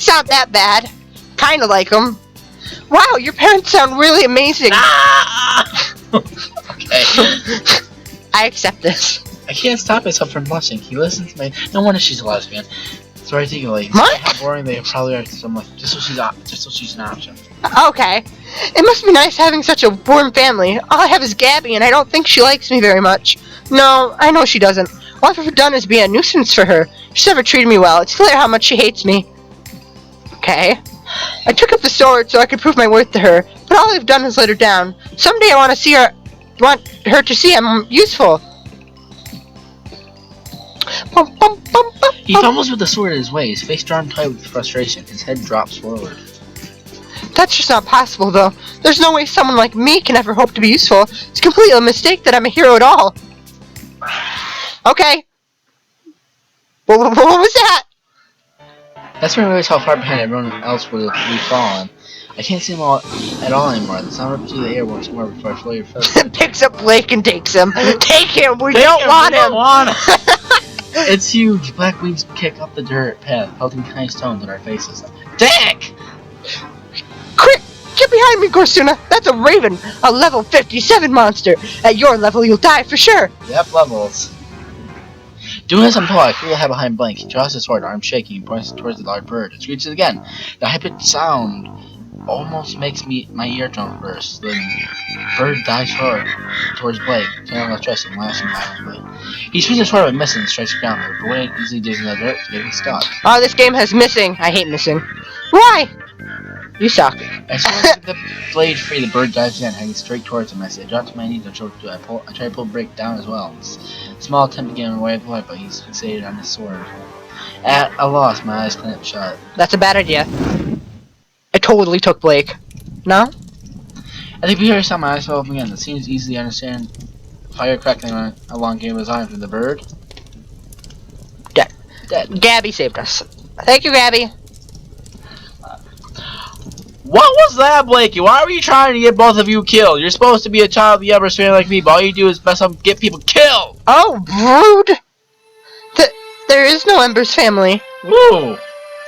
not that bad. Kinda like him. Wow, your parents sound really amazing. Ah! Okay. I accept this. I can't stop myself from blushing. He listens to me. No wonder she's a lesbian. So I think like What? how boring they probably are. So I'm like, just so she's an option. Okay. It must be nice having such a warm family. All I have is Gabby, and I don't think she likes me very much. No, I know she doesn't. All I've ever done is be a nuisance for her. She's never treated me well. It's clear how much she hates me. Okay. I took up the sword so I could prove my worth to her, but all I've done is let her down. Someday I want her to see I'm useful. Bum, bum, bum, bum, He fumbles with the sword in his way, his face drawn tight with frustration. His head drops forward. That's just not possible, though. There's no way someone like me can ever hope to be useful. It's completely a mistake that I'm a hero at all. Okay. What was that? That's when I realized how far behind everyone else would have fallen. I can't see him at all anymore. The sound ripped through the air once more before I fully fell. Picks up Blake and takes him. Take him. We don't want him. It's huge. Black wings kick up the dirt path, pelting tiny stones in our faces. Dick! Quick! Get behind me, Gorsuna! That's a raven! A level 57 monster! At your level, you'll die for sure! Yep, levels. Doing as I'm told, I feel the head behind Blank. He draws his sword, arm shaking, and points towards the large bird. It screeches again. The high-pitched sound almost makes my eardrum burst. The bird dives forward towards Blake, tearing off dress and lashing violently. He swings his sword but misses and strikes the ground. But when it easily digs in the dirt, getting stuck. Oh, this game has missing. I hate missing. Why? You suck. As soon as the blade free, the bird dives in, heading straight towards him. I say, I drop to my knees and choke to it. I try to pull Blake down as well. Small attempt to get him away with the light, but he's fixated on his sword. At a loss, my eyes clamp shut. That's a bad idea. I totally took Blake. No? I think we saw my eyes fell open again. It seems easy to understand. Fire crackling along Gabriel's arm from the bird. Dead. Gabby saved us. Thank you, Gabby. What was that, Blakey? Why were you trying to get both of you killed? You're supposed to be a child of the Embers family like me, but all you do is mess up and get people killed! Oh, rude! There is no Embers family. Woo!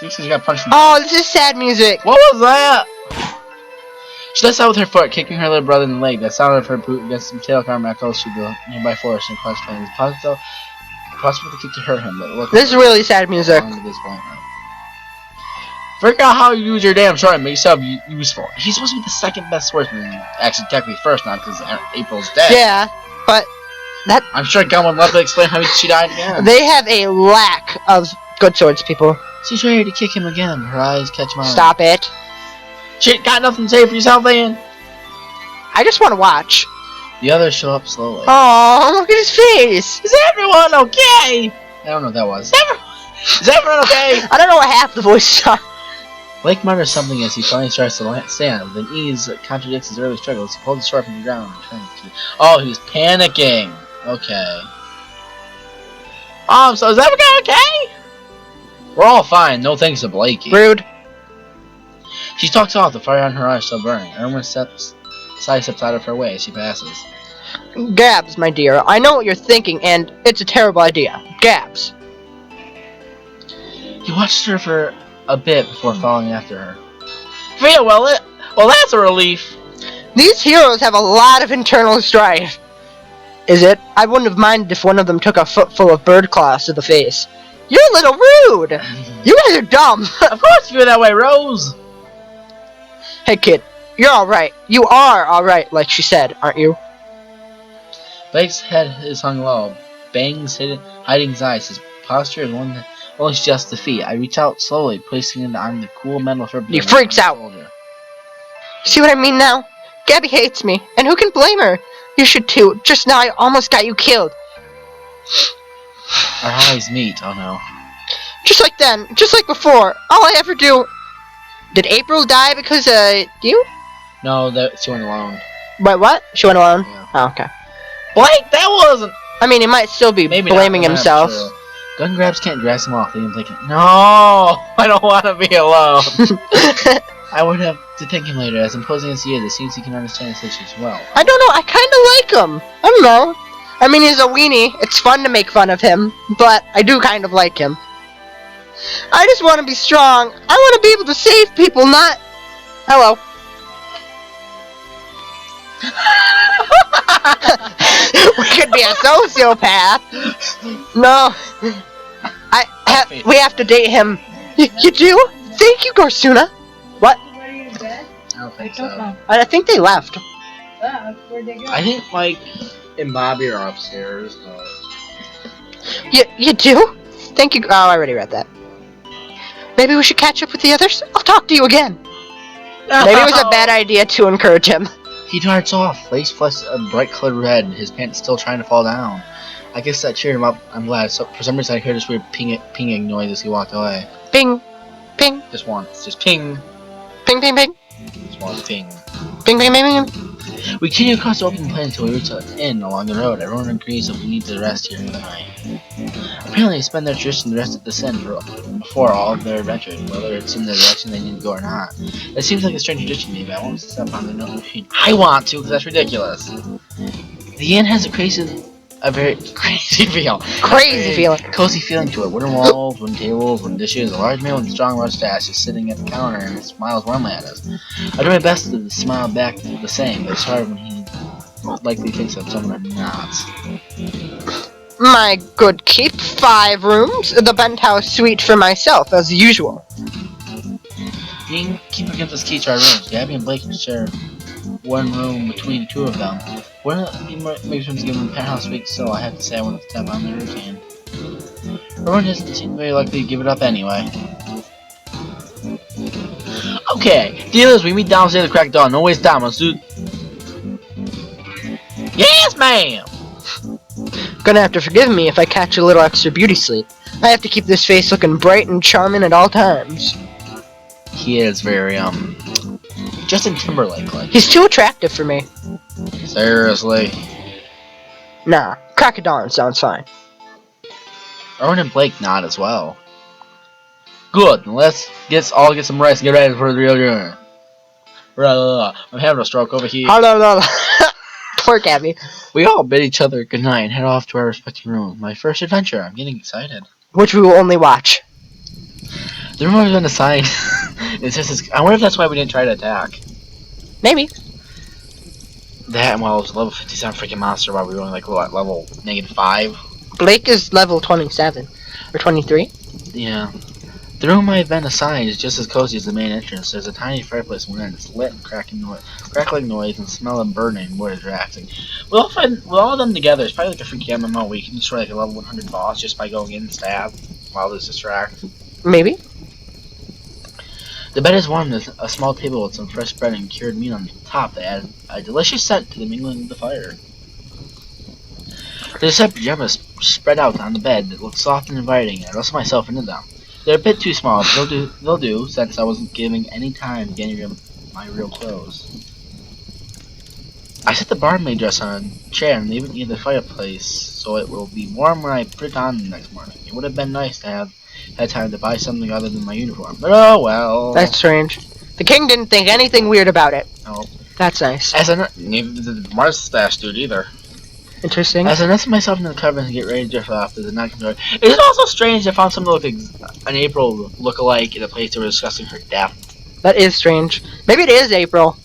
She got punched in the Oh, this is sad music. What was that? She lets out with her foot, kicking her little brother in the leg. The sound of her boot against some tail arm echoes through the nearby forest and across plains. Possible the kick to hurt him, but look. This is really sad music. Figure out how you use your damn sword and make yourself useful. He's supposed to be the second best swordsman. Actually, technically first now because April's dead. Yeah, but that... I'm sure Gun would love to explain how she died again. They have a lack of good swords people. She's ready to kick him again. Her eyes catch mine. Stop it. Shit, got nothing to say for yourself, then? I just want to watch. The others show up slowly. Oh, look at his face. Is everyone okay? I don't know what that was. Is everyone okay? I don't know what half the voices are. Blake mutters something as he finally starts to stand. With an ease that contradicts his early struggles, he pulls the sword from the ground and turns to... Oh, he's panicking. Okay. So is everyone okay? We're all fine. No thanks to Blakey. Rude. She stalks off, the fire on her eyes still burning. Irwin steps out of her way as she passes. Gabs, my dear, I know what you're thinking, and it's a terrible idea. Gabs. He watched her for a bit before following after her. Feel well, that's a relief. These heroes have a lot of internal strife. Is it? I wouldn't have minded if one of them took a footful of bird claws to the face. You're a little rude. You guys are dumb. Of course you feel that way, Rose. Hey, kid. You're alright. You are alright, like she said, aren't you? Blake's head is hung low. Bangs hiding his eyes. His posture is one that only suggests defeat. I reach out slowly, placing it on the cool metal strip. He freaks out. See what I mean now? Gabby hates me, and who can blame her? You should too. Just now I almost got you killed. Our eyes meet. Oh no. Just like then. Just like before. All I ever do... Did April die because, you? No, she went alone. Wait, what? She went alone? Yeah. Oh, okay. Blake, that wasn't... I mean, he might still be blaming himself. Sure. Gun grabs can't drag him off. They even thinking, no, I don't want to be alone. I would have to thank him later. As imposing as he is, it seems he can understand his issues well. I don't know. I kind of like him. I don't know. I mean, he's a weenie. It's fun to make fun of him, but I do kind of like him. I just want to be strong. I want to be able to save people, not... Hello. We could be a sociopath. No. We have to date him. You do? Thank you, Gorsuna. What? I don't think so. I think they left. Where'd they go? I think Mike and Bobby are upstairs. You do? Thank you. Oh, I already read that. Maybe we should catch up with the others? I'll talk to you again. Maybe it was a bad idea to encourage him. He darts off, face flushed a bright colored red, his pants still trying to fall down. I guess that cheered him up. I'm glad. So for some reason I heard this weird pinging noise as he walked away. Ping. Ping. Just once. Just ping. Ping, ping, ping. Just one ping. Ping, ping, ping, ping. We continue across the open plain until we reach an inn along the road. Everyone agrees that we need to rest here for the night. Apparently they spend their tradition the rest of the sin before all of their adventures, whether it's in the direction they need to go or not. It seems like a strange tradition to me, but I won't step on the note machine. I want to, because that's ridiculous. The inn has a very crazy feel. Crazy feeling. Cozy feeling to it. Wooden walls, wooden tables, wooden dishes, a large man with a strong mustache is sitting at the counter and smiles warmly at us. I do my best to smile back the same, but it's hard when he likely thinks that someone or not. My good keep. 5 rooms. The penthouse suite for myself, as usual. Being keeper gives us keys to our rooms. Gabby and Blake can share one room between the two of them. One of the makes rooms given the penthouse suite, so I have to say I want to step on their routine. Everyone doesn't seem very likely to give it up anyway. Okay, deal is we meet downstairs at the crack of dawn. No waste time, let's do. Yes, ma'am! Gonna have to forgive me if I catch a little extra beauty sleep. I have to keep this face looking bright and charming at all times. He is very, Justin Timberlake-like. He's too attractive for me. Seriously. Nah, crack of dawn sounds fine. Owen and Blake nod as well. Good, let's all get some rest and get ready for the real journey. I'm having a stroke over here. Poor Gabby. We all bid each other goodnight and head off to our respective rooms. My first adventure. I'm getting excited. Which we will only watch. The room has been assigned. It's just. I wonder if that's why we didn't try to attack. Maybe. That and while it was a level 57 freaking monster, while we were only like what, level -5. Blake is level 27 or 23. Yeah. The room I have been assigned is just as cozy as the main entrance. There's a tiny fireplace within. It's lit and crackling noise and smell of burning wood is drafting. We'll all of them together. It's probably like a freaky MMO where you can destroy like a level 100 boss just by going in and stab while there's distract. Maybe. The bed is warm. There's a small table with some fresh bread and cured meat on the top that add a delicious scent to the mingling of the fire. There's a set of pajamas spread out on the bed that look soft and inviting, and I rustle myself into them. They're a bit too small, but they'll do, since I wasn't giving any time to getting my real clothes. I set the barmaid dress on a chair and leave it near the fireplace, so it will be warm when I put it on the next morning. It would have been nice to have had time to buy something other than my uniform, but oh well. That's strange. The king didn't think anything weird about it. No. That's nice. Neither did the mustache dude either. Interesting. As I nestled myself in the covers and get ready to drift off, there's a knock on the door. It is also strange I found someone to look like an April look-alike in a place they were discussing her death. That is strange. Maybe it is April.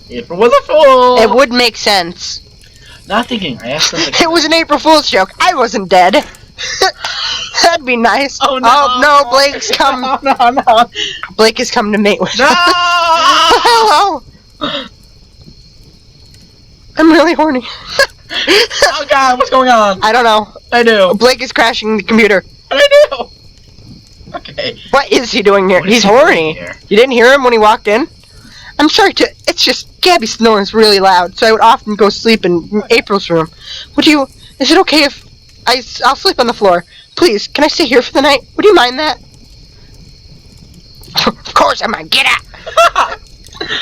April was a fool! It would make sense. Not thinking, I asked them to... It was an April Fool's joke. I wasn't dead. That'd be nice. Oh no! Oh no, Blake's come. No! Blake has come to mate with No! Hello! I'm really horny. Oh god, what's going on? I don't know. I do. Blake is crashing the computer. I do! Okay. What is he doing here? What is He's he doing horny. here? You didn't hear him when he walked in? I'm sorry to... It's just Gabby snores really loud, so I would often go sleep in April's room. Would you... Is it okay if... I'll sleep on the floor. Please, can I stay here for the night? Would you mind that? Of course I might. Get out!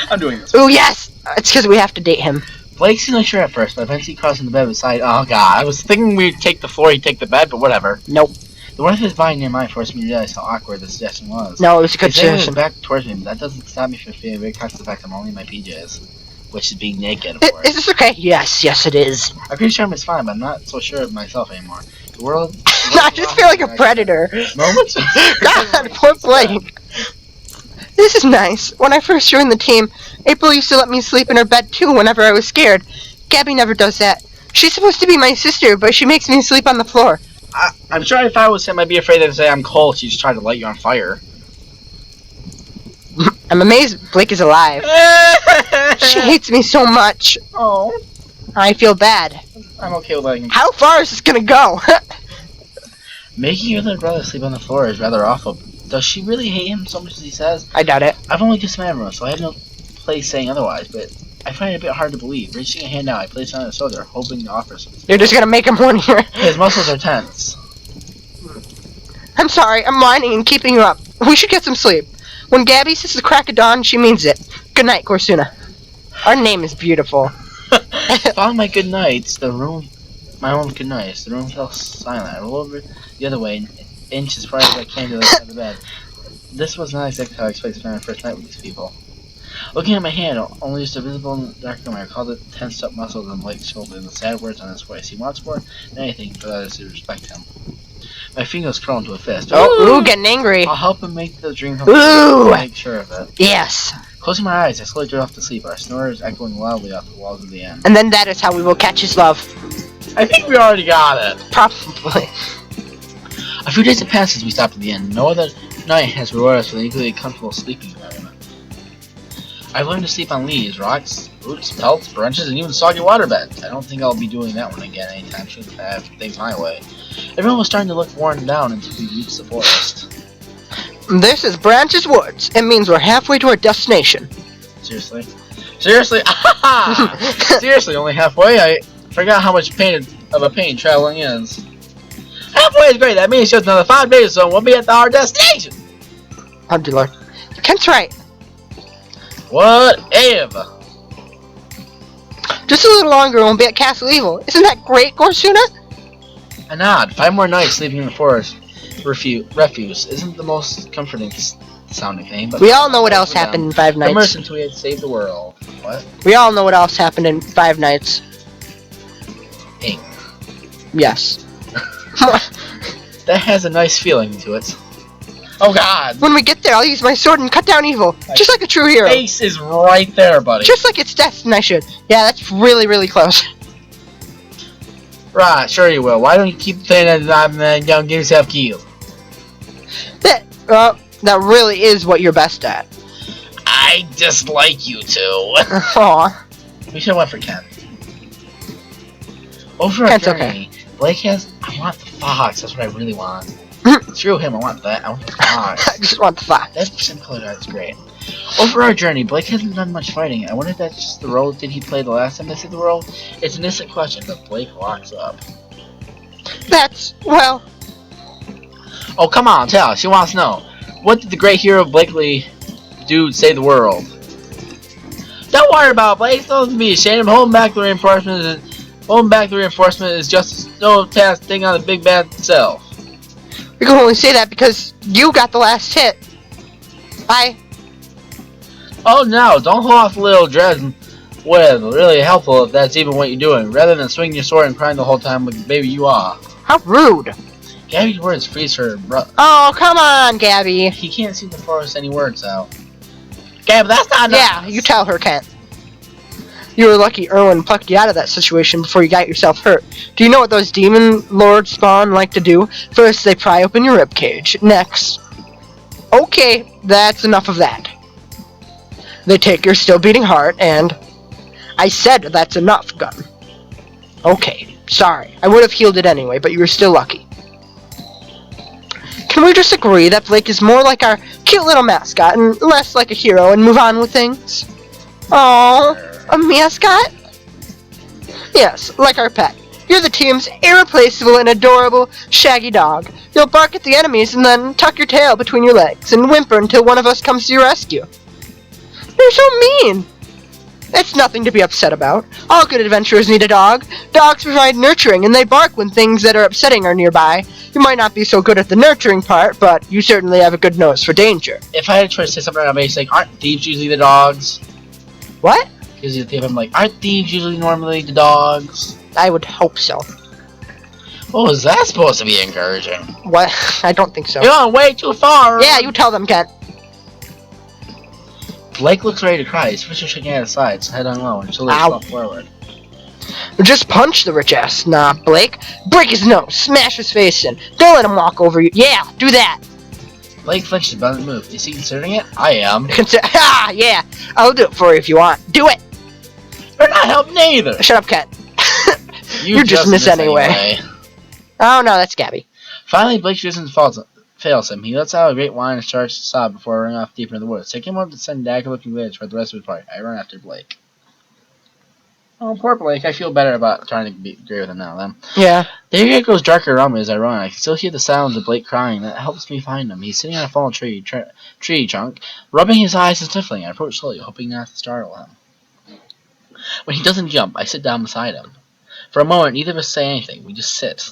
I'm doing this. Ooh, yes! It's because we have to date him. Blake seemed unsure at first, but eventually crossing the bed beside. Oh god, I was thinking we'd take the floor, he'd take the bed, but whatever. Nope. The warmth of his body near mine forced me to realize how awkward the suggestion was. No, it was a good His hand was suggestion. back towards me, but that doesn't stop me from feeling very conscious of the fact I'm only in my PJs. Which is being naked, of course. Is this okay? Yes, yes it is. I'm pretty sure I'm just fine, but I'm not so sure of myself anymore. The world. I just feel like a predator. Moments. God, poor Blake. This is nice. When I first joined the team, April used to let me sleep in her bed too whenever I was scared. Gabby never does that. She's supposed to be my sister, but she makes me sleep on the floor. I'm sure if I was him, I'd be afraid to say I'm cold. She'd just try to light you on fire. I'm amazed Blake is alive. She hates me so much. Oh, I feel bad. I'm okay with letting him. How far is this gonna go? Making your little brother sleep on the floor is rather awful. Does she really hate him so much as he says? I doubt it. I've only just met everyone, so I have no place saying otherwise, but I find it a bit hard to believe. Reaching a hand out, I place it on his shoulder, hoping to offer some. You're just gonna make him hornier. His muscles are tense. I'm sorry, I'm whining and keeping you up. We should get some sleep. When Gabby says the crack of dawn, she means it. Good night, Corsuna. Our name is beautiful. Following my good nights, my own good nights, the room fell silent. I rolled over the other way, an inch as far as I came to the side of the bed. This was not exactly how I expected to spend my first night with these people. Looking at my hand, only just a visible in the dark room, I recalled the tensed up muscles on Blake's shoulder and the sad words on his voice. He wants more than anything for others to respect him. My fingers curl into a fist. Oh, ooh, getting angry. I'll help him make the dream come Ooh. true. Make sure of it. Yes. Closing my eyes, I slowly drift off to sleep, our snores echoing loudly off the walls of the inn. And then that is how we will catch his love. I think we already got it. Probably. A few days have passed since we stopped at the inn. No other night has rewarded us with an equally comfortable sleeping environment. I've learned to sleep on leaves, rocks, roots, pelts, branches, and even soggy waterbeds. I don't think I'll be doing that one again anytime soon if I have things my way. Everyone was starting to look worn down until we reached the forest. This is Branch's Woods. It means we're halfway to our destination. Seriously? Seriously? Seriously, only halfway? I forgot how much of a pain traveling is. Halfway is great. That means just another 5 days or so and we'll be at our destination. Oh, dear Lord. Kent's right. Whatever. Just a little longer and we'll be at Castle Evil. Isn't that great, Corsuna? A nod. 5 more nights sleeping in the forest. Refuse isn't the most comforting sounding thing, but we all know what else happened in 5 nights. Immerse until we had saved the world. What? We all know what else happened in 5 nights. Ink. Yes. That has a nice feeling to it. Oh God! When we get there, I'll use my sword and cut down evil, just like a true hero. Face is right there, buddy. Just like it's destined I should. Yeah, that's really, really close. Right, sure you will. Why don't you keep saying that and don't get yourself killed? That really is what you're best at. I dislike you two. Aw. We should have went for Ken. Over our Ken's journey, okay. Blake has. I want the fox. That's what I really want. Screw him. I want that. I want the I fox. just want the fox. That same color. That's great. Over our journey, Blake hasn't done much fighting. I wonder if that's just the role did he play the last time they saved the world? It's an innocent question, but Blake locks up. That's, well... Oh, come on, tell us. She wants to know. What did the great hero Blakely do to save the world? Don't worry about it, Blake. Don't be ashamed. Holding back the reinforcement is just a no task thing on the big bad itself. You can only say that because you got the last hit. Oh no, don't hold off the little dread with. Really helpful if that's even what you're doing, rather than swinging your sword and crying the whole time like the baby you are. How rude. Gabby's words freeze her. Oh, come on, Gabby. He can't seem to force any words out. Gabby, that's not nice. Yeah, you tell her, Kent. You were lucky Erwin plucked you out of that situation before you got yourself hurt. Do you know what those demon lord spawn like to do? First, they pry open your ribcage. Next... Okay, that's enough of that. They take your still beating heart, and... I said that's enough, gun. Okay, sorry. I would have healed it anyway, but you were still lucky. Can we just agree that Blake is more like our cute little mascot and less like a hero and move on with things? Aww. A mascot? Yes, like our pet. You're the team's irreplaceable and adorable, shaggy dog. You'll bark at the enemies and then tuck your tail between your legs and whimper until one of us comes to your rescue. You're so mean! That's nothing to be upset about. All good adventurers need a dog. Dogs provide nurturing and they bark when things that are upsetting are nearby. You might not be so good at the nurturing part, but you certainly have a good nose for danger. If I had to try to say something about basic, aren't thieves usually the dogs? What? Because I'm like, aren't thieves usually normally the dogs? I would hope so. What was that supposed to be encouraging? What? I don't think so. You're going way too far! Yeah, you tell them, Kent. Blake looks ready to cry. His fists are shaking at his sides, head on low, and shoulders Ow. slumped forward. Just punch the rich ass. Nah, Blake. Break his nose. Smash his face in. Don't let him walk over you. Yeah, do that. Blake flinches but doesn't move. Is he considering it? I am. Ah, yeah. I'll do it for you if you want. Do it. You're not helping either! Shut up, Kent. You just miss anyway. Oh, no, that's Gabby. Finally, Blake's reason fails him. He lets out a great whine and starts to sob before running off deeper in the woods. Taking a moment to send dagger-looking glance for the rest of his party, I run after Blake. Oh, poor Blake. I feel better about trying to agree with him now, then. Yeah. The area grows darker around me as I run. I can still hear the sounds of Blake crying. That helps me find him. He's sitting on a fallen tree trunk, rubbing his eyes and sniffling. I approach slowly, hoping not to startle him. When he doesn't jump, I sit down beside him. For a moment, neither of us say anything. We just sit.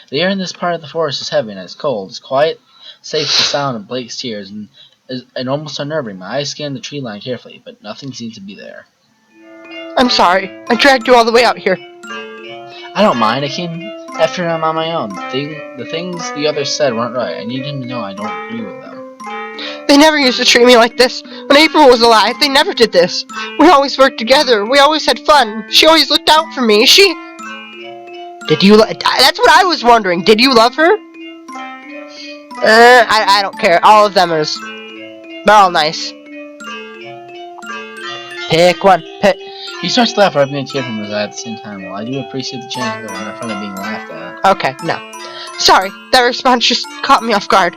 The air in this part of the forest is heavy and it's cold. It's quiet, save for the sound of Blake's tears, and almost unnerving. My eyes scan the tree line carefully, but nothing seems to be there. I'm sorry. I dragged you all the way out here. I don't mind. I came after him on my own. The things the others said weren't right. I need him to know I don't agree with them. They never used to treat me like this. When April was alive, they never did this. We always worked together. We always had fun. She always looked out for me. Did you... That's what I was wondering. Did you love her? I don't care. All of them they're all nice. Pick one. He starts to laugh, rubbing a tear from his eye at the same time. Well, I do appreciate the change, but I'm not fun of being laughed at. Okay, no. Sorry, that response just caught me off guard.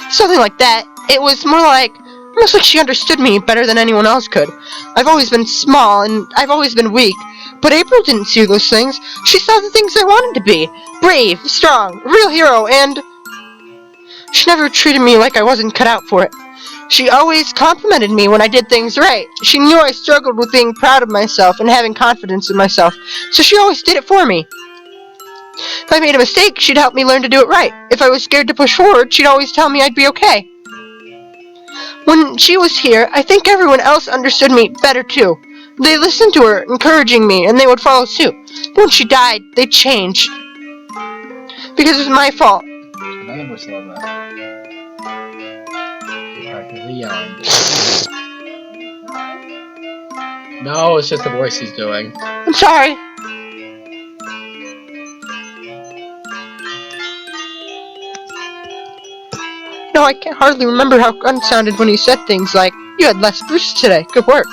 Something like that. It was more like... almost like she understood me better than anyone else could. I've always been small, and I've always been weak. But April didn't see those things. She saw the things I wanted to be. Brave, strong, a real hero, and... she never treated me like I wasn't cut out for it. She always complimented me when I did things right. She knew I struggled with being proud of myself and having confidence in myself, so she always did it for me. If I made a mistake, she'd help me learn to do it right. If I was scared to push forward, she'd always tell me I'd be okay. When she was here, I think everyone else understood me better too. They listened to her, encouraging me, and they would follow suit. But when she died, they changed. Because it was my fault. None of us love that. You're practically yelling. No, it's just the voice he's doing. I'm sorry. No, I can't hardly remember how Gunn sounded when he said things like, "You had less bruises today, good work."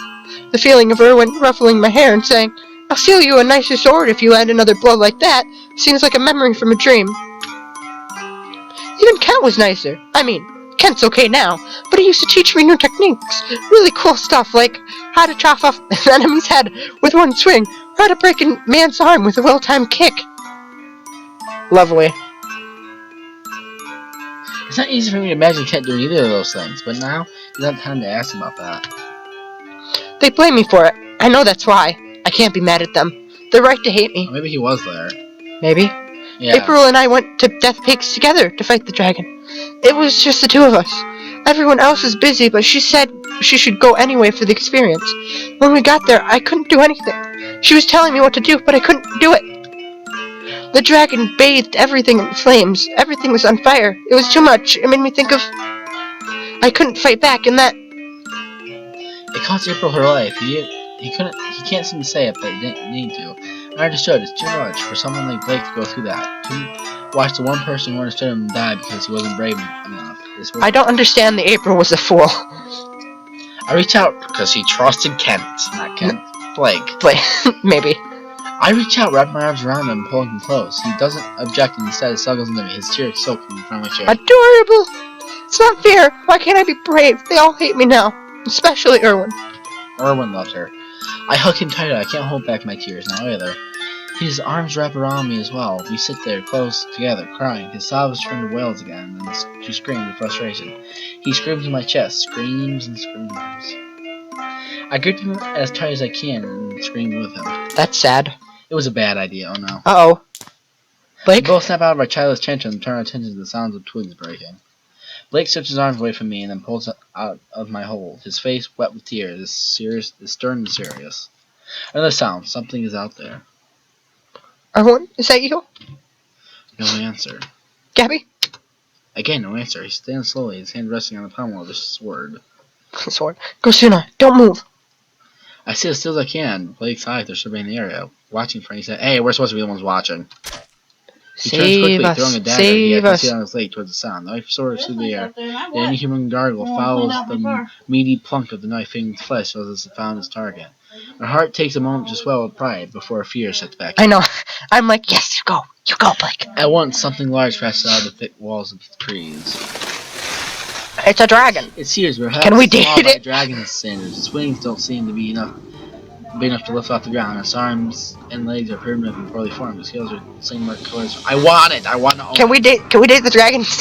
The feeling of Erwin ruffling my hair and saying, "I'll steal you a nicer sword if you land another blow like that," seems like a memory from a dream. Even Kent was nicer. I mean, Kent's okay now, but he used to teach me new techniques. Really cool stuff, like how to chop off an enemy's head with one swing, or how to break a man's arm with a well-timed kick. Lovely. It's not easy for me to imagine Kent doing either of those things, but now he's not time to ask about that. They blame me for it. I know that's why. I can't be mad at them. They're right to hate me. Or maybe he was there. Maybe. Yeah. April and I went to Death Peaks together to fight the dragon. It was just the two of us. Everyone else was busy, but she said she should go anyway for the experience. When we got there, I couldn't do anything. She was telling me what to do, but I couldn't do it. The dragon bathed everything in flames. Everything was on fire. It was too much. It made me think of... I couldn't fight back, and that... It cost April her life. He can't seem to say it, but he didn't need to. I understood. It's too much for someone like Blake to go through that. To watch the one person who understood him die because he wasn't brave enough. I don't understand the April was a fool. I reach out because he trusted Kent, not Kent. Blake. Maybe. I reach out, wrap my arms around him, pulling him close. He doesn't object and instead snuggles into me, his tears soaking in front of my chair. Adorable! It's not fair. Why can't I be brave? They all hate me now. Especially Erwin. Erwin loves her. I hug him tighter. I can't hold back my tears now either. His arms wrap around me as well. We sit there close together, crying. His sobs turn to wails again, and then to screams of frustration. He screams in my chest, screams and screams. I grip him as tight as I can and scream with him. That's sad. It was a bad idea, oh no. Uh-oh. Blake? We both snap out of our childish tension and turn our attention to the sounds of twigs breaking. Blake strips his arms away from me and then pulls out of my hold, his face wet with tears, is stern and serious. Another sound. Something is out there. Arwen, is that you? No answer. Gabby? Again, no answer. He stands slowly, his hand resting on the pommel of his sword. Sword. Go sooner. Don't move. I sit as still as I can. Blake's eyes are surveying the area, watching for any. He said, "Hey, we're supposed to be the ones watching." He turns Save quickly, us. throwing a dagger he had Save us. concealed on his leg towards the sound. The knife soars through the air. The inhuman gargle follows the meaty plunk of the knife hitting his flesh as it found its target. My heart takes a moment to swell with pride before fear sets back in. I know. I'm like, yes, you go, Blake. At once, something large passes out of the thick walls of the trees. It's a dragon. It sears, perhaps Can we swallowed date by it? dragon's standards. Its wings don't seem to be big enough to lift off the ground. Its arms and legs are primitive and poorly formed. Its scales are the same dark colors. I want it. I want to own Can we it. date the dragon